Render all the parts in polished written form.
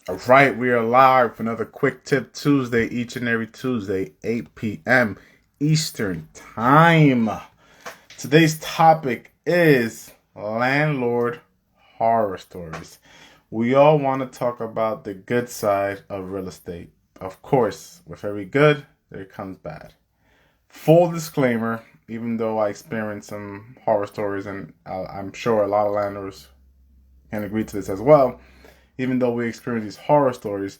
All right, we are live for another Quick Tip Tuesday, each and every Tuesday, 8 p.m. Eastern Time. Today's topic is landlord horror stories. We all want to talk about the good side of real estate. Of course, with every good, there comes bad. Full disclaimer, even though I experienced some horror stories, and I'm sure a lot of landlords can agree to this as well, even though we experience these horror stories,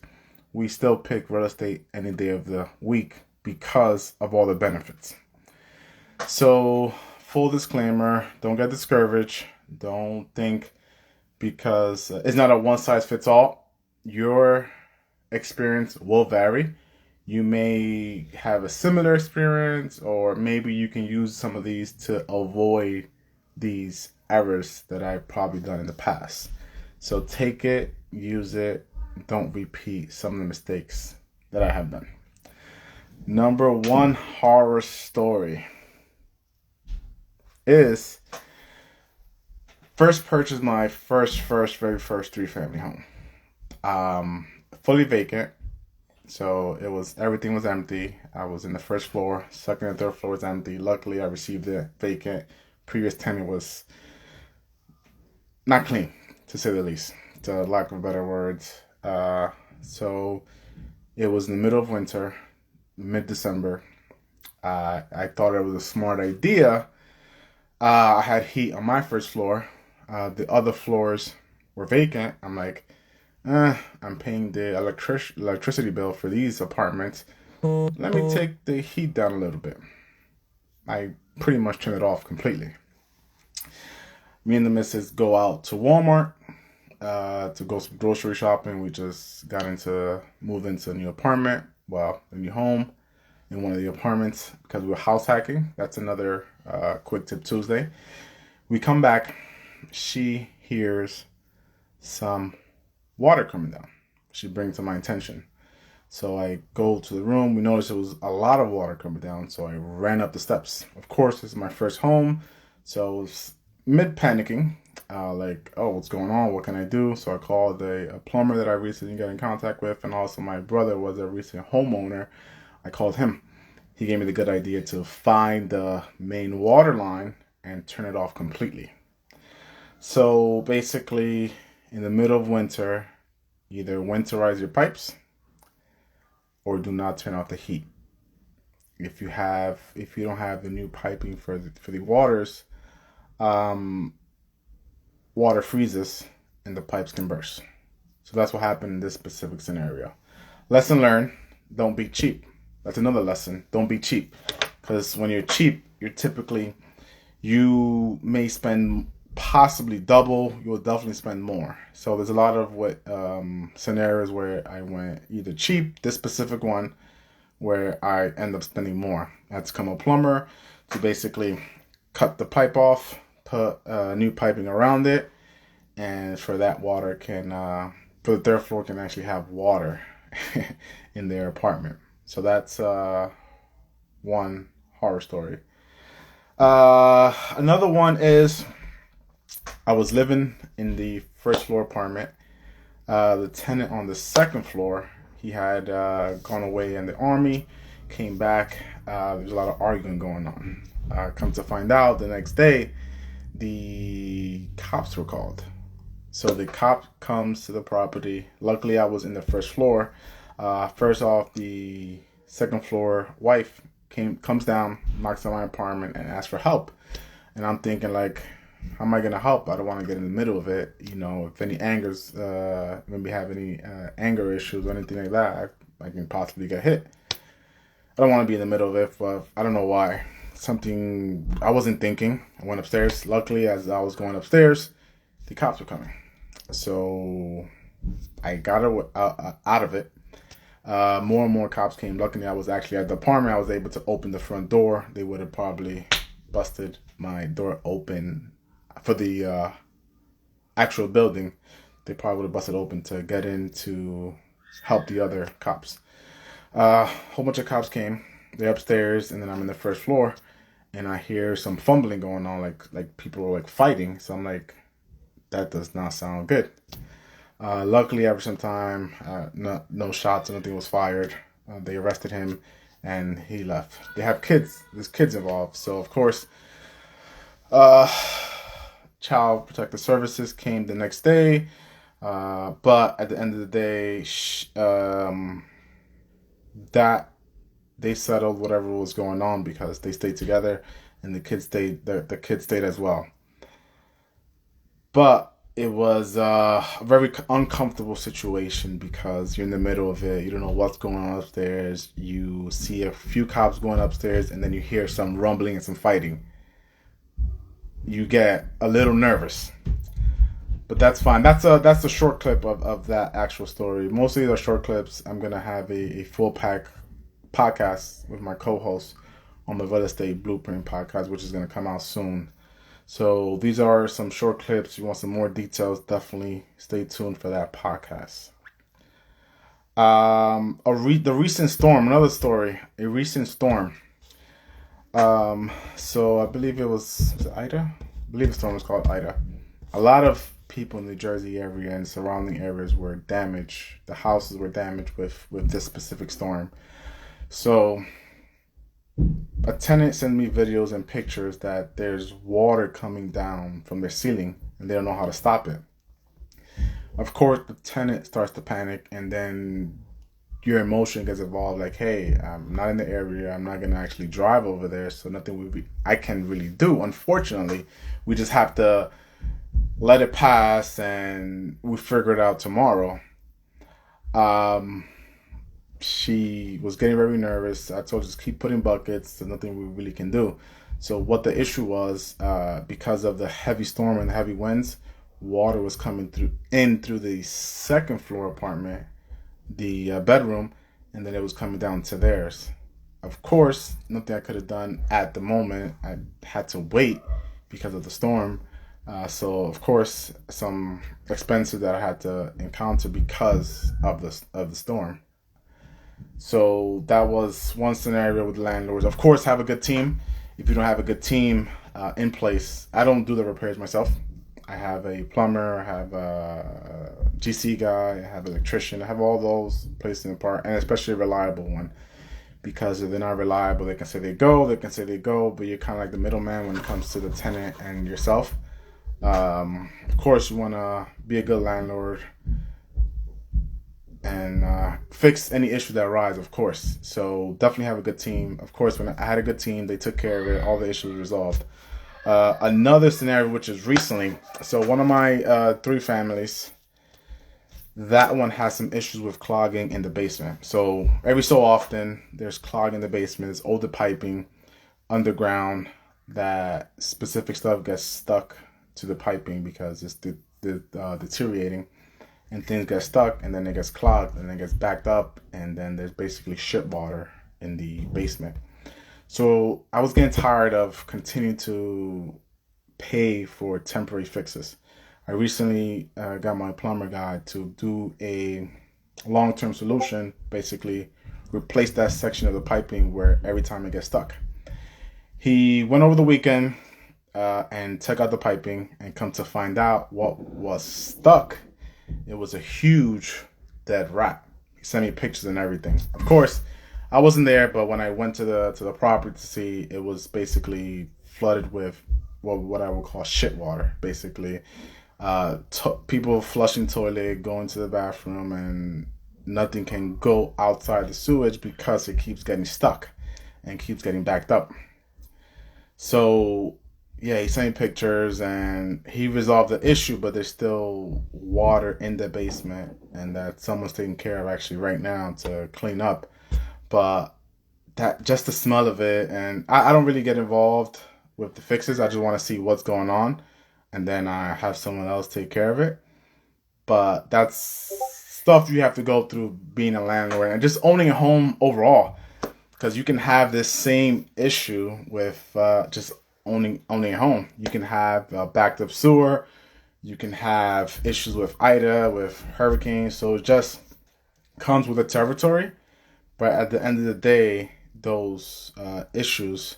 we still pick real estate any day of the week because of all the benefits. So, full disclaimer, don't get discouraged. Don't think because it's not a one size fits all. Your experience will vary. You may have a similar experience, or maybe you can use some of these to avoid these errors that I've probably done in the past. So take it, use it, don't repeat some of the mistakes that I have done. Number one horror story is first purchased my very first three-family home. Fully vacant. So everything was empty. I was in the first floor, second and third floor was empty. Luckily, I received it vacant. Previous tenant was not clean, to say the least, to lack of better words. So it was in the middle of winter, mid-December. I thought it was a smart idea. I had heat on my first floor. The other floors were vacant. I'm like, I'm paying the electricity bill for these apartments. Let me take the heat down a little bit. I pretty much turn it off completely. Me and the missus go out to Walmart to go some grocery shopping. We just moved into a new apartment. Well, a new home in one of the apartments because we were house hacking. That's another Quick Tip Tuesday. We come back. She hears some water coming down. She brings to my attention. So I go to the room. We noticed there was a lot of water coming down. So I ran up the steps. Of course, this is my first home. So I was mid panicking. Like, oh, what's going on? What can I do? So I called a plumber that I recently got in contact with. And also my brother was a recent homeowner. I called him. He gave me the good idea to find the main water line and turn it off completely. So basically, in the middle of winter, either winterize your pipes or do not turn off the heat. If you don't have the new piping for the waters, water freezes and the pipes can burst. So that's what happened in this specific scenario. Lesson learned: don't be cheap. That's another lesson. Don't be cheap, because when you're cheap, you may spend possibly double. You'll definitely spend more. So there's a lot of scenarios where I went either cheap, this specific one, where I end up spending more. I had to come a plumber to basically cut the pipe off, put new piping around it, and for that water for the third floor can actually have water in their apartment. So that's one horror story. Another one is I was living in the first floor apartment. The tenant on the second floor, he had gone away in the army, came back. There's a lot of arguing going on. Come to find out, the next day, the cops were called. So the cop comes to the property. Luckily, I was in the first floor. First off, the second floor wife comes down, knocks on my apartment, and asks for help. And I'm thinking, like, how am I gonna help? I don't want to get in the middle of it. You know, if any maybe have any anger issues or anything like that, I can possibly get hit. I don't want to be in the middle of it, but I don't know why. Something I wasn't thinking. I went upstairs. Luckily, as I was going upstairs, the cops were coming. So I got out of it. More and more cops came. Luckily, I was actually at the apartment. I was able to open the front door. They would have probably busted my door open for the actual building. They probably would have busted open to get in to help the other cops. Whole bunch of cops came. They're upstairs, and then I'm in the first floor, and I hear some fumbling going on, like people were like fighting. So I'm like, that does not sound good. Luckily, after some time, no shots or nothing was fired. They arrested him, and he left. They have kids. There's kids involved, so of course, uh, Child Protective Services came the next day. But at the end of the day, that they settled whatever was going on because they stayed together, and the kids stayed. The kids stayed as well. But it was a very uncomfortable situation because you're in the middle of it. You don't know what's going on upstairs. You see a few cops going upstairs, and then you hear some rumbling and some fighting. You get a little nervous, but that's fine. That's a short clip of that actual story. Mostly the short clips. I'm gonna have a full pack podcast with my co-host on the Real Estate Blueprint podcast, which is gonna come out soon. So these are some short clips. If you want some more details, definitely stay tuned for that podcast. The recent storm, another story, a recent storm. So I believe was it Ida? I believe the storm was called Ida. A lot of people in the Jersey area and surrounding areas were damaged. The houses were damaged with this specific storm. So a tenant sent me videos and pictures that there's water coming down from their ceiling and they don't know how to stop it. Of course, the tenant starts to panic, and then your emotion gets involved. Like, hey, I'm not in the area. I'm not going to actually drive over there. So nothing I can really do. Unfortunately, we just have to let it pass and we figure it out tomorrow. She was getting very nervous. I told her just keep putting buckets. There's nothing we really can do. So what the issue was, because of the heavy storm and the heavy winds, water was coming through the second floor apartment, the bedroom, and then it was coming down to theirs. Of course, nothing I could have done at the moment. I had to wait because of the storm. So of course, some expenses that I had to encounter because of the storm. So that was one scenario with landlords. Of course, have a good team. If you don't have a good team in place, I don't do the repairs myself. I have a plumber, I have a GC guy, I have an electrician. I have all those placed in the part, and especially a reliable one. Because if they're not reliable, they can say they go, but you're kind of like the middleman when it comes to the tenant and yourself. Of course, you want to be a good landlord and fix any issue that arise, of course. So definitely have a good team. Of course, when I had a good team, they took care of it. All the issues resolved. Another scenario, which is recently, so one of my 3 families, that one has some issues with clogging in the basement. So every so often, there's clogging in the basement. There's older piping underground that specific stuff gets stuck to the piping because it's deteriorating, and things get stuck, and then it gets clogged, and then it gets backed up, and then there's basically shit water in the basement. So I was getting tired of continuing to pay for temporary fixes. I recently got my plumber guy to do a long-term solution, basically replace that section of the piping where every time it gets stuck. He went over the weekend and took out the piping, and come to find out what was stuck, it was a huge dead rat. He sent me pictures and everything. Of course, I wasn't there, but when I went to the property to see, it was basically flooded with what I would call shit water, basically. People flushing toilet, going to the bathroom, and nothing can go outside the sewage because it keeps getting stuck and keeps getting backed up. So yeah, he sent me pictures and he resolved the issue, but there's still water in the basement, and that someone's taking care of actually right now to clean up. But that just the smell of it, and I don't really get involved with the fixes. I just want to see what's going on, and then I have someone else take care of it. But that's stuff you have to go through being a landlord and just owning a home overall, because you can have this same issue with just owning a home. You can have backed up sewer. You can have issues with Ida, with hurricanes. So it just comes with the territory. But at the end of the day, those issues,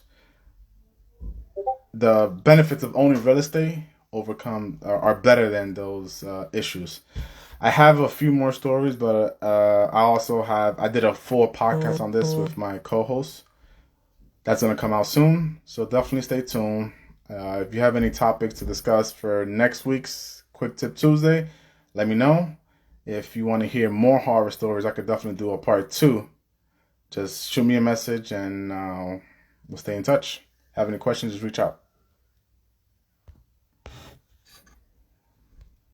the benefits of owning real estate are better than those issues. I have a few more stories, but I did a full podcast on this with my co-host. That's going to come out soon, so definitely stay tuned. If you have any topics to discuss for next week's Quick Tip Tuesday, let me know. If you want to hear more horror stories, I could definitely do a part 2. Just shoot me a message and we'll stay in touch. Have any questions, just reach out.